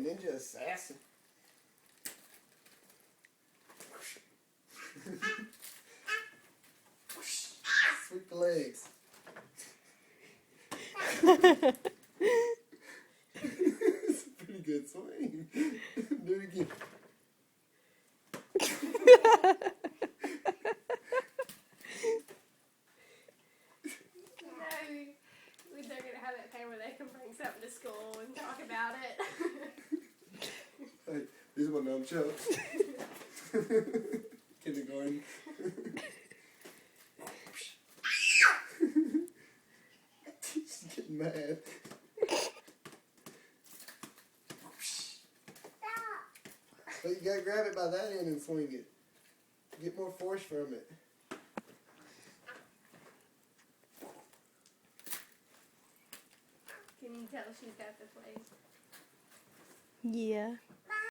ninja assassin. Sweep the legs. It's a pretty good swing. Do it again. They're going to have that time where they can bring something to school and talk about it. Hey, this is one of them jokes. Kindergarten. She's getting mad. But you gotta grab it by that end and swing it. Get more force from it. Can you tell she's got the place? Yeah.